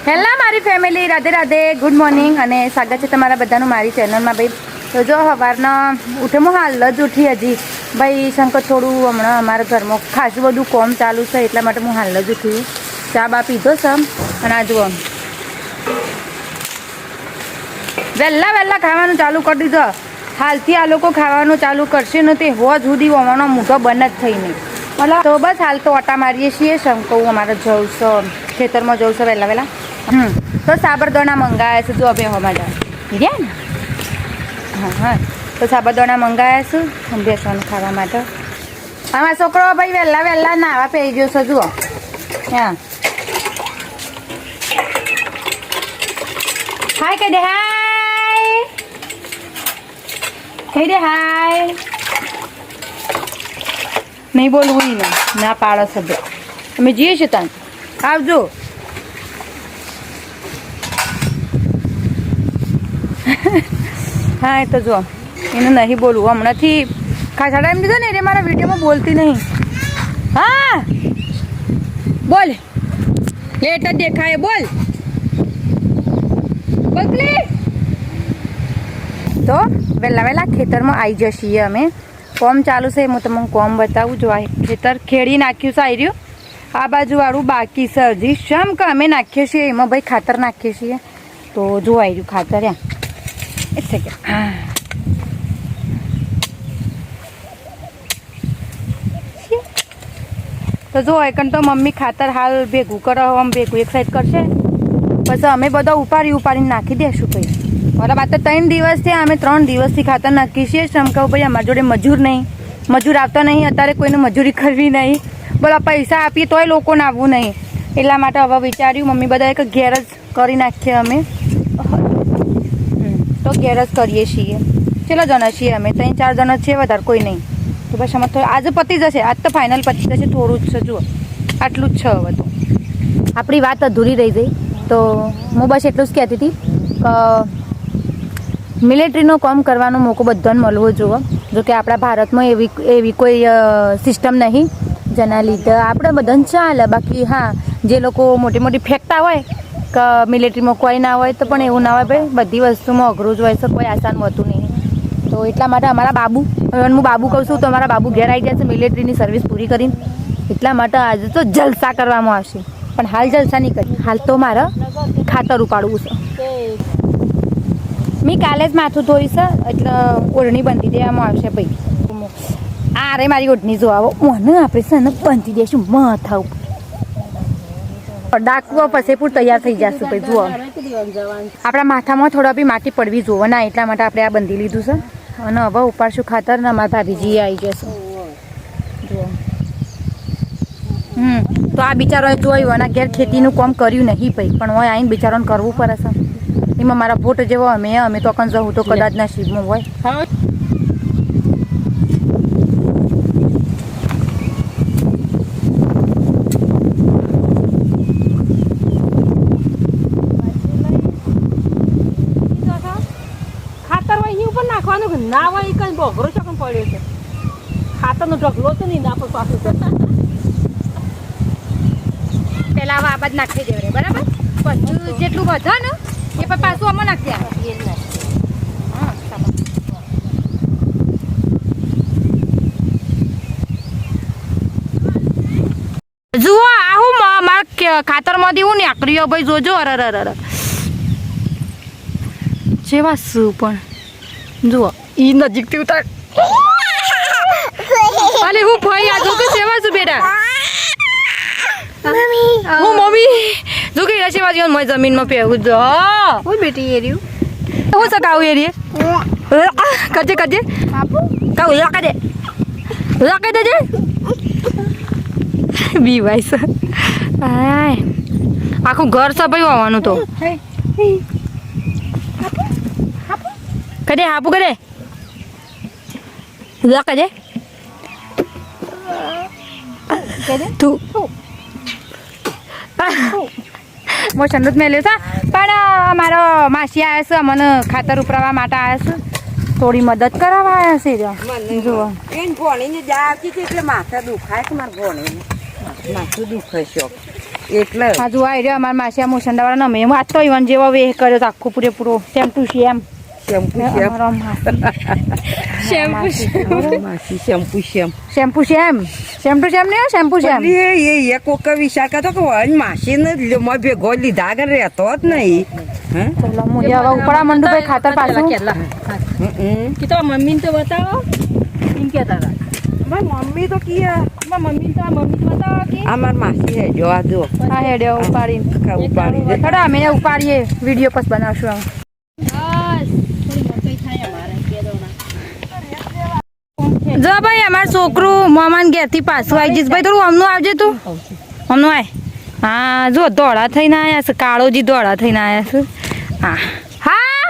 Hello મારી family, Radhe Radhe, good morning અને સ્વાગત છે તમારા બધાનું મારી ચેનલમાં. ભાઈ તો જો સવારના ઉઠે હું હાલ જ ઉઠી હજી ભાઈ શંકર થોડું હમણાં અમારા ઘરમાં ખાસું બધું કોમ ચાલુ છે એટલા માટે હું હાલ જ ઉઠી. ચા બા પીધો છે અને આ જુઓ વહેલા ખાવાનું ચાલુ કરી દીધો. હાલથી આ લોકો ખાવાનું ચાલુ કરશે ને તે હોજ સુધી હોવાનો મોટો બંધ જ થઈ નહીં. મતલબ તો બસ હાલ તો ઓટા મારીએ છીએ. શંકર અમારે જવું છે ખેતરમાં જવું છે વહેલા તો સાબરદોણા મંગાવ્યા છે. જો હવે હોમાં જાય ને હા તો સાબરદોણા મંગાવ્યા છે બેસવાનું ખાવા માટે. આમાં છોકરો ભાઈ વહેલા નાવા પી ગયો છે. જુઓ હા હાય કહી દે, હાય કહી દે, હાય. નહીં બોલવું ને ના પાડો સભ્ય અમે જઈએ છીએ ત્યાં આવજો. હા એ તો જો એને નહીં બોલવું હમણાંથી ખાસા ટાઈમ દીધો ને એટલે મારા વિડીયોમાં બોલતી નહીં. હા બોલ લેટ જ દેખાય બોલ બકલી. તો વહેલા ખેતરમાં આવી જઈએ અમે. કોમ ચાલુ છે હું તમને કોમ બતાવું. જો આ ખેતર ખેડી નાખ્યું છે. આવી રહ્યું આ બાજુવાળું બાકી છે હજી. શમ કે અમે નાખીએ છીએ એમાં ભાઈ ખાતર નાખીએ છીએ. તો જો આવી રહ્યું ખાતર એમ એક સેકન્ડ. હા તો જો એકન તો મમ્મી ખાતર હાલ ભેગું કરો આમ ભેગું એક સાઈડ કરશે પછી અમે બધા ઉપાડીને નાખી દઈશું. ભાઈ મતલબ આ તો 3 દિવસથી અમે 3 દિવસથી ખાતર નાખીએ છીએ. શમકાવ ભાઈ અમારા જોડે મજૂર આવતા નહીં. અત્યારે કોઈને મજૂરી કરવી નહીં. બોલો પૈસા આપીએ તોય લોકોને આવવું નહીં. એટલા માટે હવે વિચાર્યું મમ્મી બધા એક ઘેર જ કરી નાખીએ અમે. તો ઘેર જ કરીએ છીએ. કેટલા જણા છીએ અમે? 3-4 જણા છીએ, વધારે કોઈ નહીં. તો બસ આમાં તો આજે પતી જશે. આજ તો ફાઇનલ પતી જશે. થોડું જ છે. જુઓ આટલું જ છે. હવે તો આપણી વાત અધૂરી રહી ગઈ. તો હું બસ એટલું જ કહેતી હતી કે મિલિટરીનો કામ કરવાનો મોકો બધાને મળવો જોઈએ. જો કે આપણા ભારતમાં એવી કોઈ સિસ્ટમ નહીં જેના લીધે આપણે બધાને ચાલે. બાકી હા જે લોકો મોટી ફેંકતા હોય કે મિલિટરીમાં કોઈ ના હોય તો પણ એવું ના હોય ભાઈ. બધી વસ્તુમાં અઘરું જ હોય છે, કોઈ આસાન હોતું નહીં. તો એટલા માટે અમારા બાબુ, હું બાબુ કહું છું તો અમારા બાબુ ઘેર આવી ગયા છે મિલિટરીની સર્વિસ પૂરી કરીને. એટલા માટે આજે તો જલસા કરવામાં આવશે. પણ હાલ જલસા નહીં કરી. હાલ તો મારે ખાતર ઉપાડવું છે. મેં કાલે જ માથું ધોઈ છે એટલે ઓઢણી બાંધી દેવામાં આવશે. ભાઈ આ રે મારી ઓઢણી જો આવો મને આપણે છે ને બાંધી દઈશું માથા ઉપર. ડાકવો પછી પૂર તૈયાર થઈ જશે. ભાઈ જુઓ આપણા માથામાં થોડા બી માટી પડવી જોવે ના એટલા માટે આપણે આ બાંધી લીધું છે. અને હવે ઉપાડશું ખાતર ને અમારા ભાભીજી આવી જશે. જુઓ તો આ બિચારોએ જોયું અને ઘેર ખેતીનું કામ કર્યું નહીં ભાઈ. પણ હોય આવીને બિચારોને કરવું પડે છે. એમાં મારા ભોટ જેવો અમે તો કન જવું તો કદાચ નસીબમાં હોય. ખાતર હોય એની ઉપર નાખવાનું ના હોય એ કઈ બોગરો ચોકન પડ્યો છે. ખાતરનો ઢગલો તો નહીં ના પર પાછું પેલા આવા આબાદ નાખી દેવાય બરાબર. પછી જેટલું વધે ને એ પણ પાછું આમાં નાખી દે. જુઓ આવું મારા ખાતરમાંથી હું નીકળ્યો ભાઈ. જોજો અરે જેવા શું પણ જુઓ ઈ નજીકથી ઉતાર. અરે હું ભાઈ આ જો તો સેવા છું બેટા. હું મમ્મી જો કે રસી વાજી મેં જમીનમાં પહેવું જો હું બેટી એર્યું હું સકાવું એરીએ કજે કાઉ લાકે દેજે બી ભાઈ સર આખું ઘર સભાઈ હોવાનું તો કદે હાપું કદે કદે તું મોસમ જ મેલ્યું છે. પણ અમારો માસી આવ્યા છે મને ખાતર ઉપરાવવા માટે આવ્યા છે. થોડી મદદ કરાવવા આવ્યા છે. જુઓ એને ભણીને જા આવતી હતી એટલે માથા દુખાય છે મારે ભણીને. માથું દુખે છે એટલે આ જો આવી રહ્યો અમારા માસી મોસંડાવાળા અમે વાત તો ઈવન જેવો વેહ કર્યો તો આખો પૂરેપૂરો સેમ ટુ સેમ શેમ્પુ અમારો માસી shampoo shame shampoo same same to same નહીં શેમ્પુ સેમ એ કોક વિચાર કરતો કે વળી માસીને ભેગો લીધા આગળ રહેતો જ નહીં હે ચલો હું હવે ઉપડા મંડુ ભાઈ ખાતર પાછું કે તો મમ્મીને તો બતાવો એમ કહેતા હતા મારી મમ્મી તો કીએ મમ્મી તો બતાવો કે આ મારી માસી હે જો આ જો હા હેડે ઉપાડીને ઉપાડી દે હેડો અમે ઉપાડીએ વિડીયો પછી બનાવશું અમે જો ભાઈ અમાર છોકરું મામાન ઘેરથી પાછું આવી જઈશ ભાઈ થોડું હમનું આવજે તું હમનું આય હા જો દોડા થઈને આવ્યા છે કાળોજી દોડા થઈને આવ્યા છે હા હા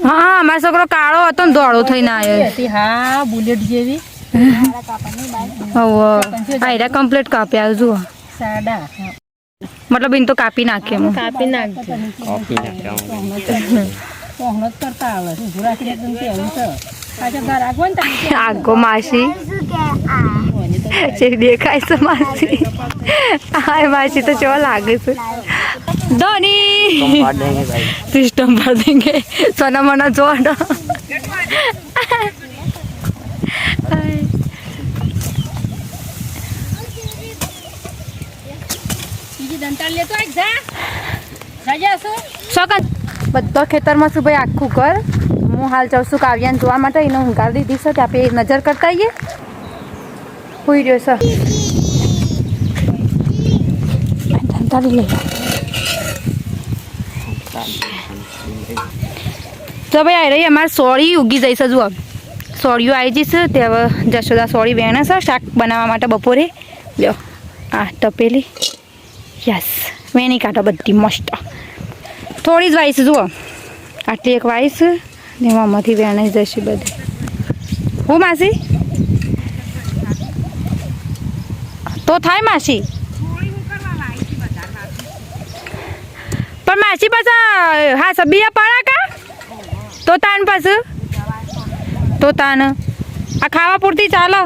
હા અમારો છોકરો કાળો હતો ને દોડો થઈને આવ્યો હા બુલેટ જેવી હવે આયરા કમ્પ્લીટ કાપી આવ્યું જુઓ સાડા મતલબ એને તો કાપી નાખીએ એમ કાપી નાખજો પહોંચ જ કરતા આવે છે ઉભું રાખીને એકદમ કેવું છે પાછા ઘર આગો ને તમે આગો માસી જે દેખાય છે માસી હાય માસી તો કેવા લાગે છે ધોની સિસ્ટમ પર દેંગે સોના મના જોડ બીજી દંતાલ લેતો આય જા રાજા શું સોકન બધો ખેતરમાં છું ભાઈ આખું ઘર હું હાલ જાઉં છું કાવ્યાને જોવા માટે એને ઊંઘાર દીધી છે ત્યાં આપણે નજર કરતા આવીએ હોઈ રહ્યો છે ધંધારી લઈ તો ભાઈ આવી રહી અમારે સોળી ઉગી જઈ છે જુઓ સોળીઓ આવી જઈશ તે હવે જશોદા સોળી વેણે છે શાક બનાવવા માટે બપોરે લ્યો આ તપેલી યસ વેણી કાઢો બધી મસ્ત થોડી જ વાઈશ જુઓ આટલી એક વાઈશ ને આમાંથી વેણાઈ જશે બધી હું માસી તો થાય માસી પણ માસી પાછા હા સબિયા પડા કા તો તાન પાછું તો તાન આ ખાવા પૂરતી ચાલો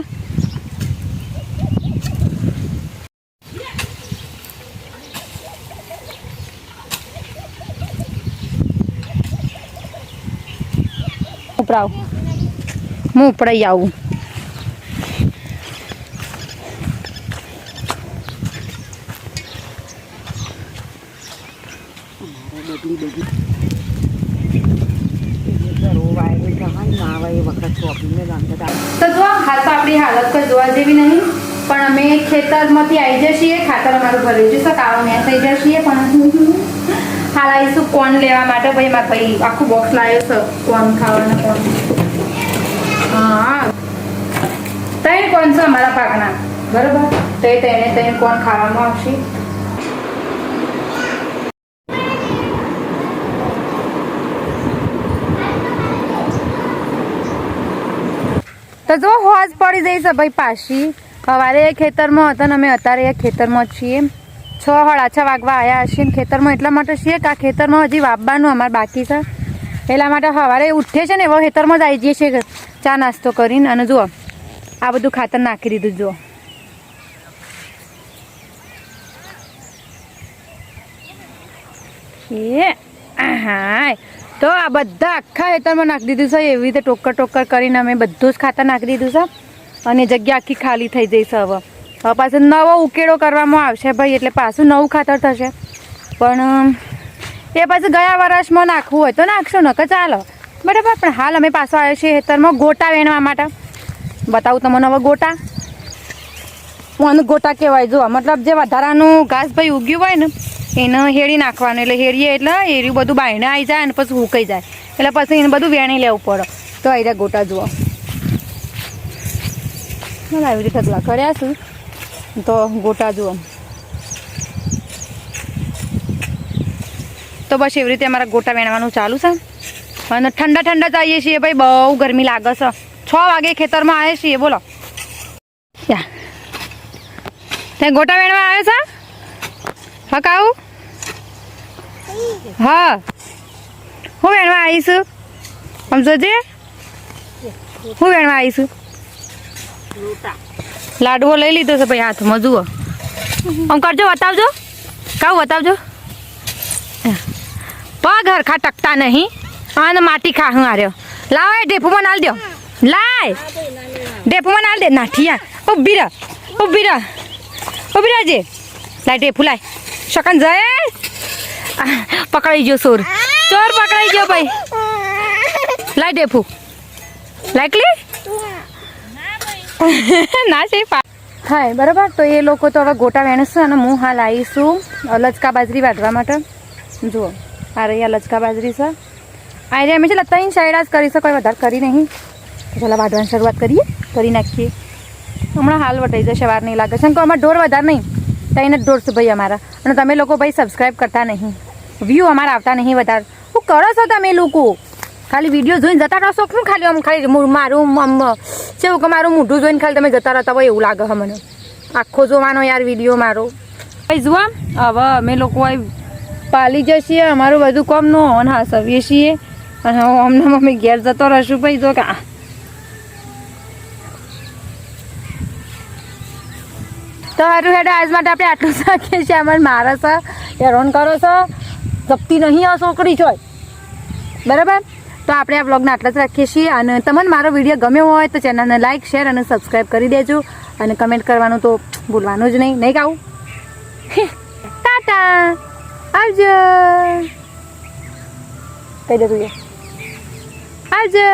ઉપરાવ હું ઉપડાઈ આવું તો જો હાલ તો આપણી હાલત કોઈ જોવા જેવી નહીં પણ અમે ખેતરમાંથી આવી જઈએ છીએ ખાતર અમારું ભરી જશે કાળો મેં થઈ જશે પણ હાલ આવીશું કોન લેવા માટે ભાઈ મારા ભાઈ આખું બોક્સ લાવ્યો છે કોન ખાવાના કોન હા ત્રણ કોન છે અમારા પાકના બરાબર તો એ ત્રણ કોન ખાવામાં આવશે તો જો હોજ પડી જઈ છે ભાઈ પાછી સવારે ખેતરમાં હતા ને અમે અત્યારે ખેતરમાં જ છીએ 6:30 વાગવા આવ્યા હશે ને ખેતરમાં એટલા માટે છીએ કે આ ખેતરમાં હજી વાવવાનું અમારે બાકી છે એટલા માટે સવારે ઉઠે છે ને એવો ખેતરમાં જ આવી જઈએ છીએ ચા નાસ્તો કરીને અને જુઓ આ બધું ખાતર નાખી દીધું જુઓ એ હા તો આ બધા આખા ખેતરમાં નાખી દીધું છે એવી રીતે ટોકર કરીને અમે બધું જ ખાતર નાખી દીધું છે અને જગ્યા આખી ખાલી થઈ જઈ છે હવે પાછું નવો ઉકેળો કરવામાં આવશે ભાઈ એટલે પાછું નવું ખાતર થશે પણ એ પાછું ગયા વર્ષમાં નાખવું હોય તો નાખશો ન કે ચાલો બરાબર પણ હાલ અમે પાછો આવ્યો છીએ ખેતરમાં ગોટા વેણવા માટે બતાવું તમને હવે ગોટા હું ગોટા કહેવાય જો મતલબ જે વધારાનું ઘાસ ભાઈ ઉગ્યું હોય ને એને હેડી નાખવાનું એટલે હેડીએ એટલે હેર્યું બધું બાયણે આવી જાય અને પછી હુકાઈ જાય એટલે પછી એને બધું વેણી લેવું પડે તો આવી જાય ગોટા જુઓ આવી રીતે ઢગલા કર્યા છું તો ગોટા જુઓ તો બસ એવી રીતે અમારા ગોટા વેણવાનું ચાલુ છે અને ઠંડા જઈએ છીએ ભાઈ બહુ ગરમી લાગે છે 6 વાગે ખેતરમાં આવે છીએ બોલો ત્યાં ગોટા વેણવા આવે છે હા કાવું હા હું વેણવા આવીશું સમજો જે હું વેણવા આવીશું લાડવો લઈ લીધો છે ભાઈ હાથમાં જુઓ આમ કરજો, બતાવજો. કાઉ બતાવજો. પગ હરખા ટકતા નહીં અને માટી ખાહું આર્યો. લાવ એ ઢેફુમાં નાલ દો. લાય ઢેફુમાં નાલ દે. નાઠિયા ઊભી રહ, ઊભી રહ, ઊભી રહેજે. લાય ઢેફું લાય. શકન જાય. પકડાઈ ગયો ચોર, ચોર પકડાઈ ગયો ભાઈ. લાય ઢેફું લાયકલી ના છે હા બરાબર. તો એ લોકો તો હવે ગોટા વેણશે અને હું હાલ આવીશું લચકા બાજરી વાટવા માટે. જુઓ આ રહી આ લચકા બાજરી છે. આ રહી અમે છે ત્રણ સાઈડ જ કરીશું, કોઈ વધારે કરી નહીં. તો ચાલો વાટવાની શરૂઆત કરી નાખીએ. હમણાં હાલ વટાઈ જશે, વાર નહીં લાગે છે. અમારે ઢોર વધારે નહીં, ત્રણ જ ઢોર છે ભાઈ અમારા. અને તમે લોકો ભાઈ સબસ્ક્રાઈબ કરતા નહીં, વ્યૂ અમારા આવતા નહીં વધારે. શું કરો છો તમે લોકો? ખાલી વિડીયો જોઈને જતા રહો છો. શું ખાલી આમ ખાલી મારું કેવું કે મારું મોઢું જોઈને ખાલી તમે જતા રહેતા હોય એવું લાગે છે મને. આખો જોવાનો યાર વિડીયો મારો. ભાઈ જુઓ હવે અમે લોકો પાલી જઈએ અમારું બધું કોમનું અને હાસવીએ છીએ. અને હવે અમને મમ્મી ઘેર જતો રહીશું ભાઈ. જો કે તો સારું હેડો આજ માટે આપણે આટલું શકીએ છીએ. અમારે મારે છે હેરાન કરો છો, જપતી નહીં આ છોકરી છો બરાબર. તો આપણે આ બ્લોગને આટલા જ રાખીએ છીએ. અને તમને મારો વિડીયો ગમ્યો હોય તો ચેનલને લાઇક શેર અને સબસ્ક્રાઈબ કરી દેજો. અને કમેન્ટ કરવાનું તો ભૂલવાનું જ નહીં ગાવું. ટાટા આવજો કહી દે તું આવજો.